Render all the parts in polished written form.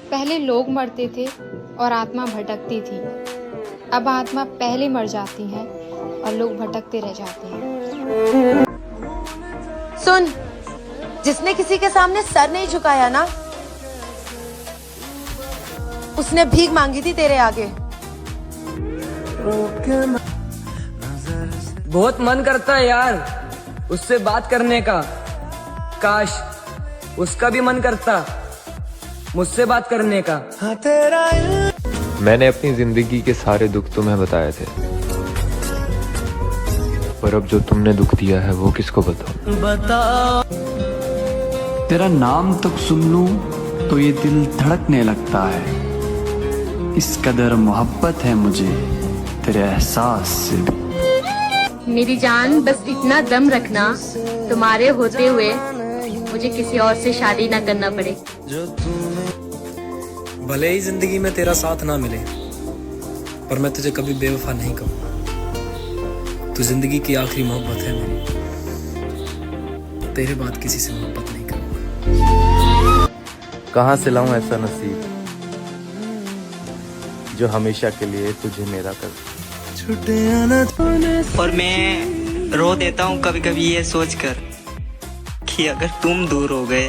पहले लोग मरते थे और आत्मा भटकती थी। अब आत्मा पहले मर जाती है और लोग भटकते रह जाते हैं। सुन, जिसने किसी के सामने सर नहीं झुकाया ना, उसने भीख मांगी थी तेरे आगे। बहुत मन करता है यार उससे बात करने का। काश उसका भी मन करता मुझसे बात करने का। मैंने अपनी जिंदगी के सारे दुख तुम्हें बताए थे, पर अब जो तुमने दुख दिया है वो किसको बताऊं? तेरा नाम तक सुन लूं तो ये दिल धड़कने लगता है। इस कदर मोहब्बत है मुझे तेरे एहसास से भी। मेरी जान, बस इतना दम रखना तुम्हारे होते हुए मुझे किसी और से शादी ना करना पड़े। भले ही जिंदगी में तेरा साथ ना मिले, पर मैं तुझे कभी बेवफा नहीं कहूँगा। तू जिंदगी की आखिरी मोहब्बत है मेरी। तेरे बाद किसी से मोहब्बत नहीं करूँगा। कहाँ से लाऊं ऐसा नसीब जो हमेशा के लिए तुझे मेरा कर। और मैं रो देता हूँ कभी कभी ये सोचकर कि अगर तुम दूर हो गए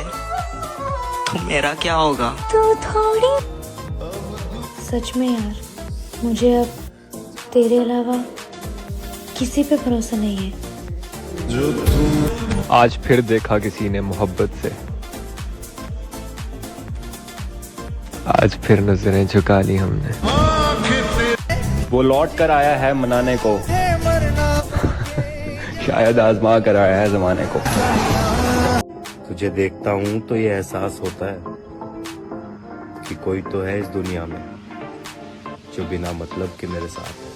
तो मेरा क्या होगा। तो थोड़ी सच में यार, मुझे अब तेरे अलावा किसी पे भरोसा नहीं है। आज फिर देखा किसी ने मोहब्बत से, आज फिर नजरें झुका ली हमने। वो लौट कर आया है मनाने को, शायद आजमा कर आया है जमाने को। तुझे देखता हूँ तो ये एहसास होता है कि कोई तो है इस दुनिया में जो बिना मतलब के मेरे साथ है।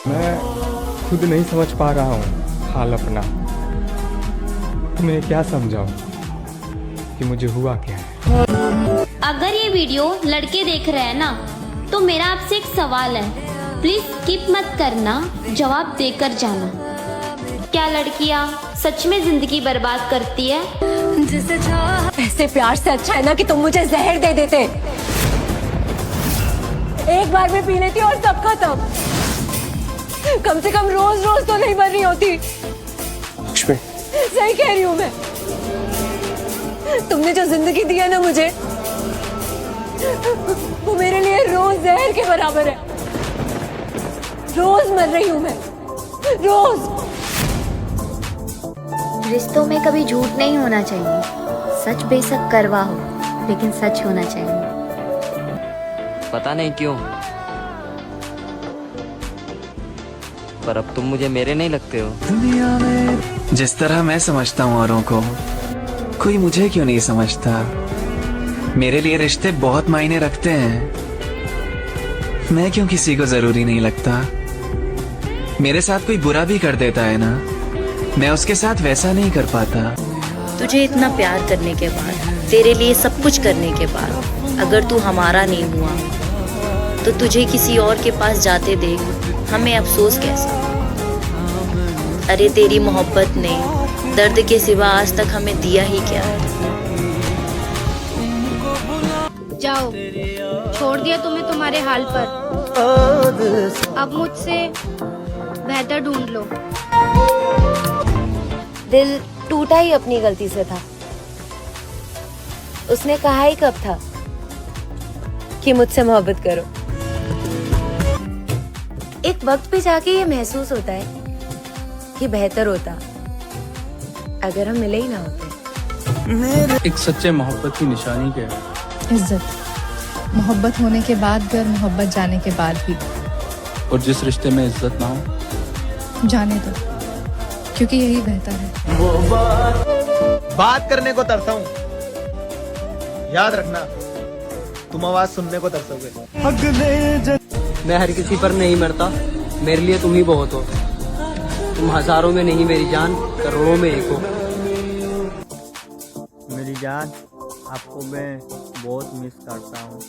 मैं खुद नहीं समझ पा रहा हूँ हाल अपना। तुम्हें क्या समझाऊं कि मुझे हुआ क्या है। अगर ये वीडियो लड़के देख रहे हैं ना, तो मेरा आपसे एक सवाल है, प्लीज स्किप मत करना, जवाब देकर जाना। क्या लड़कियां सच में जिंदगी बर्बाद करती है? जिसे ऐसे प्यार से अच्छा है ना कि तुम मुझे जहर दे देते। एक बार में पी लेती और सब खत्म। कम से कम रोज रोज तो नहीं मरनी होती। सही कह रही हूँ मैं। तुमने जो जिंदगी दी है ना मुझे, वो मेरे लिए रोज जहर के बराबर है। रोज मर रही हूँ मैं, रोज। रिश्तों में कभी झूठ नहीं होना चाहिए। सच बेशक करवा हो, लेकिन सच होना चाहिए। पता नहीं क्यों, पर अब तुम मुझे मेरे नहीं लगते हो। जिस तरह मैं समझता हूँ औरों को, कोई मुझे क्यों नहीं समझता। मेरे लिए रिश्ते बहुत मायने रखते हैं। मैं क्यों किसी को जरूरी नहीं लगता। मेरे साथ कोई बुरा भी कर देता है ना, मैं उसके साथ वैसा नहीं कर पाता। तुझे इतना प्यार करने के बाद, तेरे लिए सब कुछ करने के बाद, अगर तू हमारा नहीं हुआ तो तुझे किसी और के पास जाते देख हमें अफसोस कैसा। अरे तेरी मोहब्बत ने दर्द के सिवा आज तक हमें दिया ही क्या है। जाओ, छोड़ दिया तुम्हें तुम्हारे हाल पर। अब मुझसे बेहतर ढूंढ लो। दिल टूटा ही अपनी गलती से था। उसने कहा ही कब था कि मुझसे मोहब्बत करो। एक वक्त पे जाके ये महसूस होता है कि बेहतर होता अगर हम मिले ही ना होते। एक सच्चे मोहब्बत की निशानी क्या है? इज्जत। मोहब्बत होने के बाद भी और मोहब्बत जाने के बाद भी। और जिस रिश्ते में इज्जत ना हो, जाने दो, क्योंकि यही बेहतर है। बात करने को तरसा हूँ, याद रखना तुम आवाज सुनने को तरसोगे। मैं हर किसी पर नहीं मरता, मेरे लिए तुम ही बहुत हो। तुम हजारों में नहीं मेरी जान, करोड़ों में एक हो। मेरी जान, आपको मैं बहुत मिस करता हूँ।